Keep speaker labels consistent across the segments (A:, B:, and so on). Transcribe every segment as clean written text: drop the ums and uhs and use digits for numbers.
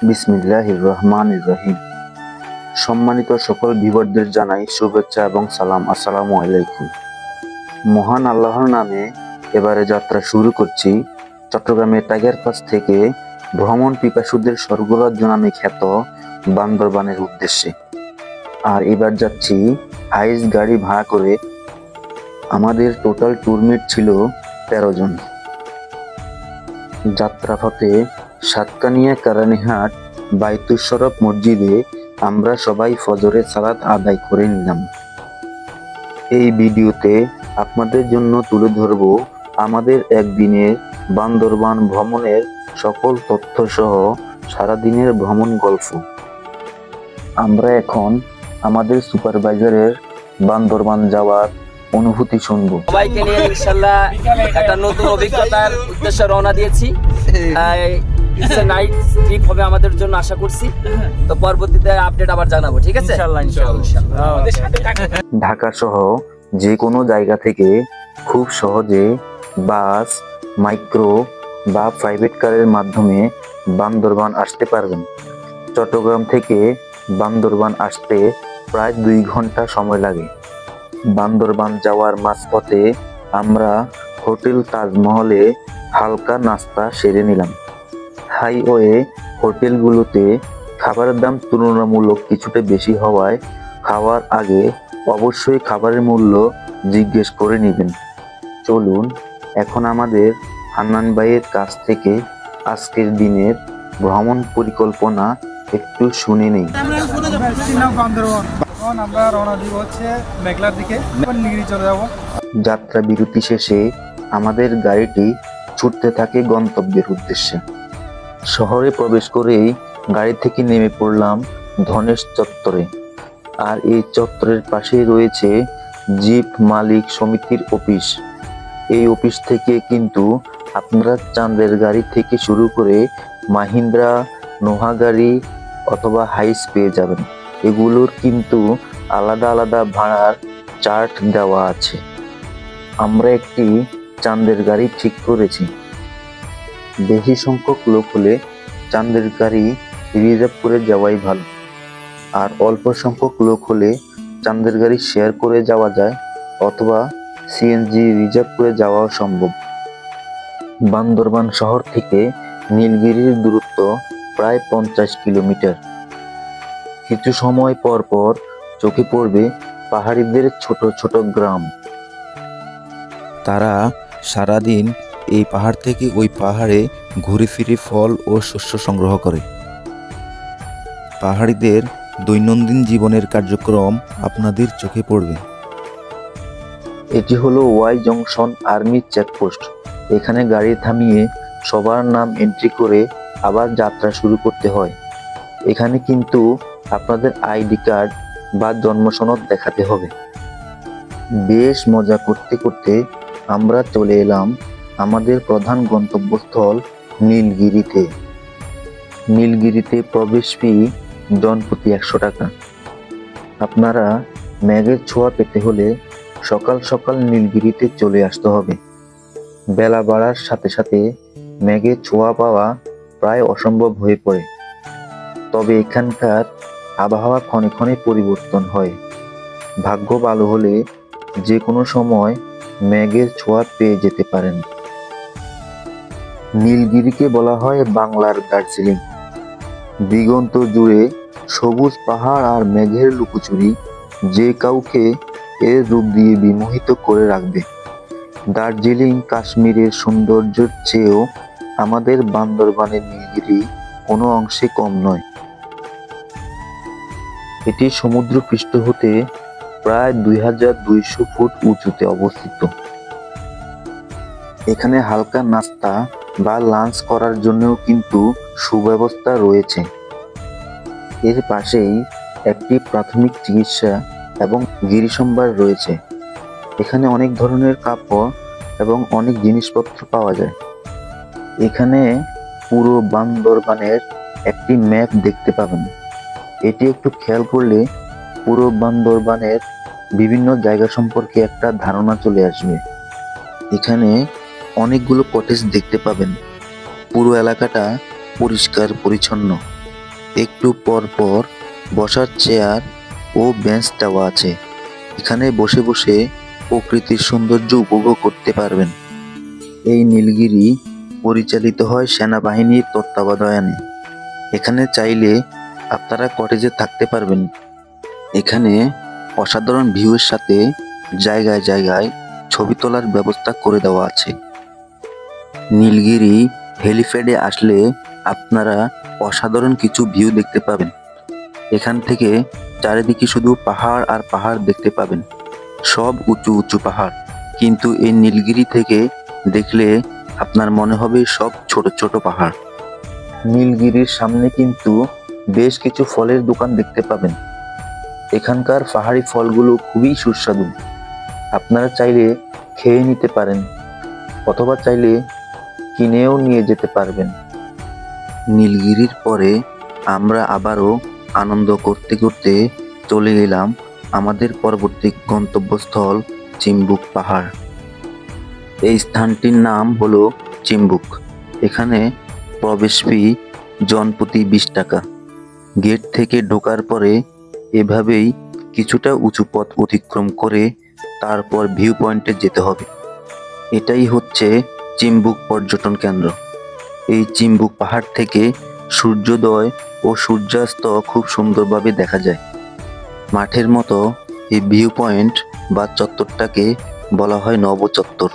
A: বিসমিল্লাহির রহমানির রহিম। সম্মানিত সকল ভিউয়ারদের জানাই শুভেচ্ছা এবং সালাম। আসসালামু আলাইকুম। মহান আল্লাহর নামে এবারে যাত্রা শুরু করছি চট্টগ্রামের টাইগার পাস থেকে ভ্রমণ পিপাসুদের স্বর্গরাজ্য নামে খ্যাত বান্দরবানের উদ্দেশ্যে। আর এবার যাচ্ছি হাইস গাড়ি ভাড়া করে। আমাদের টোটাল ট্যুরমেট ছিল 13 জন। যাত্রাপথে সাতকানিয়া কেরানীহাট বাইতুস শরফ মসজিদে আমরা সবাই ফজরের সালাত আদায় করে নিলাম। এই ভিডিওতে আপনাদের জন্য তুলে ধরব আমাদের একদিনের বান্দরবান ভ্রমণের সকল তথ্য সহ সারাদিনের ভ্রমণ গল্প। আমরা এখন আমাদের সুপারভাইজারের বান্দরবান যাওয়ার অনুভূতি শুনবো।
B: সবাইকে নিয়ে ইনশাআল্লাহ একটা নতুন অভিজ্ঞতার উদ্দেশ্যে রওনা দিয়েছি। নাইট ট্রিপ হবে আমাদের জন্য আশা করছি। তো পরবর্তীতে আপডেট আবার জানাবো, ঠিক আছে?
A: ঢাকা সহ যে কোনো জায়গা থেকে খুব সহজে বাস, মাইক্রো বা প্রাইভেট কারের মাধ্যমে বান্দরবান আসতে পারবেন। চট্টগ্রাম থেকে বান্দরবান আসতে প্রায় 2 ঘন্টা সময় লাগে। বান্দরবান যাওয়ার মাঝপথে আমরা হোটেল তাজমহলে হালকা নাস্তা সেরে নিলাম। হাইওয়ে হোটেলগুলোতে খাবারের দাম তুলনামূলক কিছুটা বেশি হওয়ায় খাওয়ার আগে অবশ্যই খাবারের মূল্য জিজ্ঞেস করে নেবেন। চলুন এখন আমাদের হান্নান ভাইয়ের কাছ থেকে আজকের দিনের ভ্রমণ পরিকল্পনা একটু শুনে নেই।
C: আমরা রওনা দিব হচ্ছে মেঘলার দিকে, নীলগিরি চলে যাব।
A: যাত্রা বিরতি শেষে আমাদের গাড়িটি ছুটতে থাকে গন্তব্যের উদ্দেশ্যে। শহরে প্রবেশ করেই গাড়ি থেকে নেমে পড়লাম ধনেশ চত্বরে। আর এই চত্বরের পাশেই রয়েছে জিপ মালিক সমিতির অফিস। এই অফিস থেকে কিন্তু আপনারা চাঁদের গাড়ি থেকে শুরু করে মাহিন্দ্রা, নোহা গাড়ি অথবা হাইস পেয়ে যাবেন। এগুলোর কিন্তু আলাদা আলাদা ভাড়ার চার্ট দেওয়া আছে। আমরা একটি চাঁদের গাড়ি ঠিক করেছি। বেশি সংখ্যক লোক হলে চাঁদের গাড়ি রিজার্ভ করে যাওয়াই ভালো, আর অল্প সংখ্যক লোক হলে চাঁদের গাড়ি শেয়ার করে যাওয়া যায় অথবা সিএনজি রিজার্ভ করে যাওয়াও সম্ভব। বান্দরবান শহর থেকে নীলগিরির দূরত্ব প্রায় 50 কিলোমিটার। কিছু সময় পর পর চোখে পড়বে পাহাড়িদের ছোট ছোট গ্রাম।
D: তারা সারাদিন এই পাহাড় থেকে ওই পাহাড়ে ঘুরে ফিরে ফল ও শস্য সংগ্রহ করে। পাহাড়িদের দৈনন্দিন জীবনের কার্যক্রম আপনাদের চোখে পড়বে।
A: এটি হলো ওয়াই জংশন আর্মি চেকপোস্ট। এখানে গাড়ি থামিয়ে সবার নাম এন্ট্রি করে আবার যাত্রা শুরু করতে হয়। এখানে কিন্তু আপনাদের আইডি কার্ড বা জন্ম সনদ দেখাতে হবে। বেশ মজা করতে করতে আমরা চলে এলাম আমাদের প্রধান গন্তব্যস্থল নীলগিরিতে। নীলগিরিতে প্রবেশ ফি জনপ্রতি 100 টাকা। আপনারা মেঘের ছোঁয়া পেতে হলে সকাল সকাল নীলগিরিতে চলে আসতে হবে। বেলা বাড়ার সাথে সাথে মেঘের ছোঁয়া পাওয়া প্রায় অসম্ভব হয়ে পড়ে। তবে এখানকার আবহাওয়া ক্ষণে ক্ষণে পরিবর্তন হয়। ভাগ্য ভালো হলে যে কোনো সময় মেঘের ছোঁয়া পেয়ে যেতে পারেন। নীলগিরিকে বলা হয় বাংলার দার্জিলিং। দিগন্ত জুড়ে সবুজ পাহাড় আর মেঘের লুকোচুরি যে কাউকে এর রূপ দিয়ে বিমোহিত করে রাখবে। দার্জিলিং কাশ্মীরের সৌন্দর্যের চেয়েও আমাদের বান্দরবানের নীলগিরি কোনো অংশে কম নয়। এটি সমুদ্রপৃষ্ঠ হতে প্রায় 2200 ফুট উঁচুতে অবস্থিত। এখানে হালকা নাস্তা বা লাঞ্চ করার জন্যও কিন্তু সুব্যবস্থা রয়েছে। এর পাশেই একটি প্রাথমিক চিকিৎসা এবং গিরিসম্ভার রয়েছে। এখানে অনেক ধরনের কাপড় এবং অনেক জিনিসপত্র পাওয়া যায়। এখানে পুরো বান্দরবানের একটি ম্যাপ দেখতে পাবেন। এটি একটু খেয়াল করলে পুরো বান্দরবানের বিভিন্ন জায়গা সম্পর্কে একটা ধারণা চলে আসবে। এখানে অনেকগুলো কটেজ দেখতে পাবেন। পুরো এলাকাটা পরিষ্কার পরিচ্ছন্ন। একটু পর পর বসার চেয়ার ও বেঞ্চ দেওয়া আছে। এখানে বসে বসে প্রকৃতির সৌন্দর্য উপভোগ করতে পারবেন। এই নীলগিরি পরিচালিত হয় সেনাবাহিনীর তত্ত্বাবধানে। এখানে চাইলে আপনারা কটেজে থাকতে পারবেন। এখানে অসাধারণ ভিউয়ের সাথে জায়গায় জায়গায় ছবি তোলার ব্যবস্থা করে দেওয়া আছে। নীলগিরি হেলিপ্যাডে আসলে আপনারা অসাধারণ কিছু ভিউ দেখতে পাবেন। এখান থেকে চারিদিকে শুধু পাহাড় আর পাহাড় দেখতে পাবেন, সব উঁচু উঁচু পাহাড়। কিন্তু এই নীলগিরি থেকে দেখলে আপনার মনে হবে সব ছোট ছোট পাহাড়। নীলগিরির সামনে কিন্তু বেশ কিছু ফলের দোকান দেখতে পাবেন। এখানকার পাহাড়ি ফলগুলো খুবই সুস্বাদু। আপনারা চাইলে খেয়ে নিতে পারেন অথবা চাইলে কিনেও নিয়ে যেতে পারবেন। নীলগিরির পরে আমরা আবারও আনন্দ করতে করতে চলে গেলাম আমাদের পরবর্তী গন্তব্যস্থল চিম্বুক পাহাড়। এই স্থানটির নাম হলো চিম্বুক। এখানে প্রবেশ ফি জনপ্রতি 20 টাকা। গেট থেকে ঢোকার পরে এভাবেই কিছুটা উঁচু পথ অতিক্রম করে তারপর ভিউ পয়েন্টে যেতে হবে। এটাই হচ্ছে চিম্বুক পর্যটন কেন্দ্র। এই চিম্বুক পাহাড় থেকে সূর্যোদয় ও সূর্যাস্ত খুব সুন্দরভাবে দেখা যায়। মাঠের মতো এই ভিউ পয়েন্ট বা চত্বরটাকে বলা হয় নব চত্বর।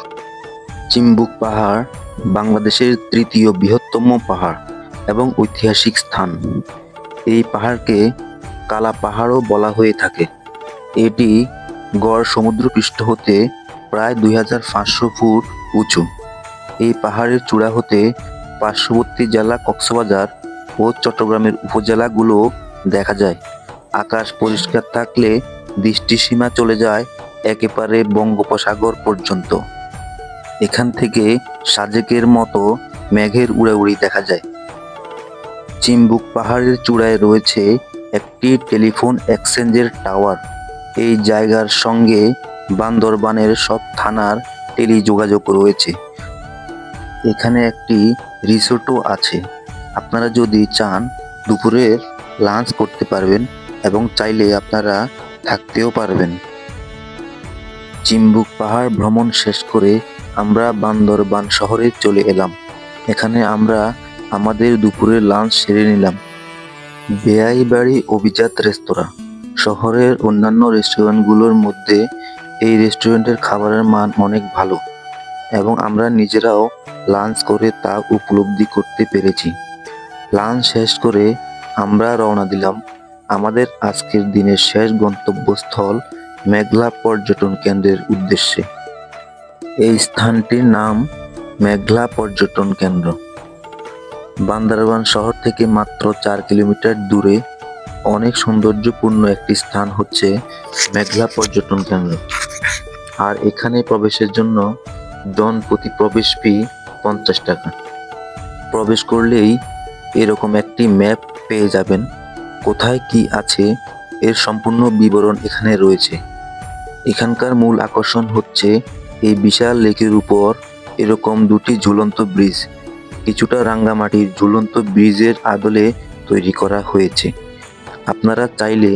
A: চিম্বুক পাহাড় বাংলাদেশের তৃতীয় বৃহত্তম পাহাড় এবং ঐতিহাসিক স্থান। এই পাহাড়কে কালা পাহাড়ও বলা হয়ে থাকে। এটি গড় সমুদ্রপৃষ্ঠ হতে প্রায় 2500 ফুট উঁচু। এই পাহাড়ের চূড়া হতে পার্শ্ববর্তী জেলা কক্সবাজার ও চট্টগ্রামের উপজেলাগুলো দেখা যায়। আকাশ পরিষ্কার থাকলে দৃষ্টিসীমা চলে যায় একেবারে বঙ্গোপসাগর পর্যন্ত। এখান থেকে সাজেকের মতো মেঘের উড়াউড়ি দেখা যায়। চিম্বুক পাহাড়ের চূড়ায় রয়েছে একটি টেলিফোন এক্সচেঞ্জের টাওয়ার। এই জায়গার সঙ্গে বান্দরবানের সব থানার টেলিযোগাযোগ রয়েছে। এখানে একটি রিসোর্টও আছে। আপনারা যদি চান দুপুরে লাঞ্চ করতে পারবেন এবং চাইলে আপনারা থাকতেও পারবেন। চিম্বুক পাহাড় ভ্রমণ শেষ করে আমরা বান্দরবান শহরে চলে এলাম। এখানে আমরা আমাদের দুপুরের লাঞ্চ সেরে নিলাম। বেয়াইবাড়ি অভিজাত রেস্তোরাঁ। শহরের অন্যান্য রেস্টুরেন্টগুলোর মধ্যে এই রেস্টুরেন্টের খাবারের মান অনেক ভালো এবং আমরা নিজেরাও লাঞ্চ করে তা উপলব্ধি করতে পেরেছি। লাঞ্চ শেষ করে আমরা রওনা দিলাম আমাদের আজকের দিনের শেষ গন্তব্যস্থল মেঘলা পর্যটন কেন্দ্রের উদ্দেশ্যে। এই স্থানটির নাম মেঘলা পর্যটন কেন্দ্র। বান্দরবান শহর থেকে মাত্র 4 কিলোমিটার দূরে অনেক সৌন্দর্যপূর্ণ একটি স্থান হচ্ছে মেঘলা পর্যটন কেন্দ্র। আর এখানে প্রবেশের জন্য জনপ্রতি প্রবেশ ফি 50 টাকা। প্রবেশ করলেই এরকম একটি ম্যাপ পেয়ে যাবেন। কোথায় কি আছে এর সম্পূর্ণ বিবরণ এখানে রয়েছে। এখানকার মূল আকর্ষণ হচ্ছে এই বিশাল লেকের উপর এরকম দুটি ঝুলন্ত ব্রিজ। কিছুটা রাঙ্গামাটির ঝুলন্ত ব্রিজের আদলে তৈরি করা হয়েছে। আপনারা চাইলে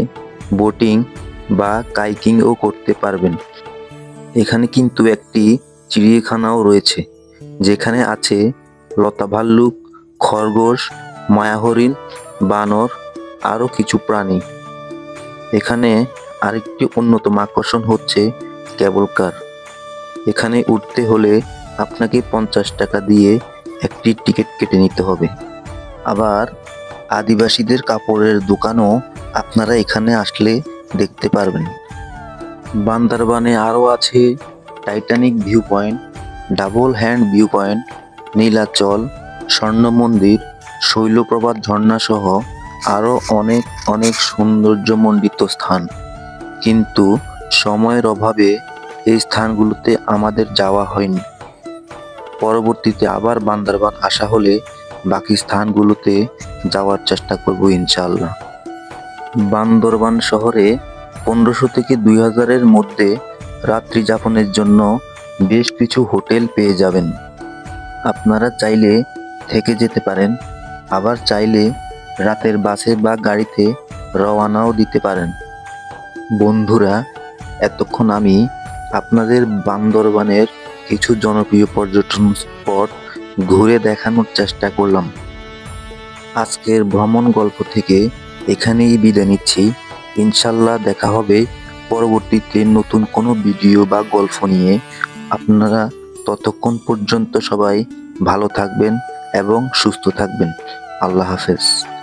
A: বোটিং বা কাইকিংও করতে পারবেন। এখানে কিন্তু একটি চিড়িয়াখানাও রয়েছে, যেখানে আছে লতা ভাল্লুক, খরগোশ, মায়াহরিণ, বানর আরও কিছু প্রাণী। এখানে আরেকটি অন্যতম আকর্ষণ হচ্ছে কেবল কার। এখানে উঠতে হলে আপনাকে 50 টাকা দিয়ে একটি টিকিট কেটে নিতে হবে। আবার আদিবাসীদের কাপড়ের দোকানও আপনারা এখানে আসলে দেখতে পারবেন। বান্দরবানে আরও আছে Titanic view point, double hand view point, Nilachal, স্বর্ণ মন্দির, শৈলপ্রপাত ঝর্ণা সহ আরও অনেক অনেক সৌন্দর্যমণ্ডিত স্থান। কিন্তু সময়ের অভাবে এই স্থানগুলোতে আমাদের যাওয়া হয়নি। পরবর্তীতে আবার বান্দরবান আসা হলে বাকি স্থানগুলোতে যাওয়ার চেষ্টা করব ইনশাআল্লাহ। বান্দরবান শহরে 1500 থেকে 2000-এর মধ্যে রাত্রি যাপনের জন্য বেশ কিছু হোটেল পেয়ে যাবেন। আপনারা চাইলে থেকে যেতে পারেন, আবার চাইলে রাতের বাসে বা গাড়িতে রওনাও দিতে পারেন। বন্ধুরা, এতক্ষণ আমি আপনাদের বান্দরবানের কিছু জনপ্রিয় পর্যটন স্পট ঘুরে দেখানোর চেষ্টা করলাম। আজকের ভ্রমণ গল্প থেকে এখানেই বিদায় নিচ্ছি। ইনশাল্লাহ দেখা হবে পরবর্তীতে নতুন কোনো ভিডিও বা গল্প নিয়ে। আপনারা ততক্ষণ পর্যন্ত সবাই ভালো থাকবেন এবং সুস্থ থাকবেন। আল্লাহ হাফেজ।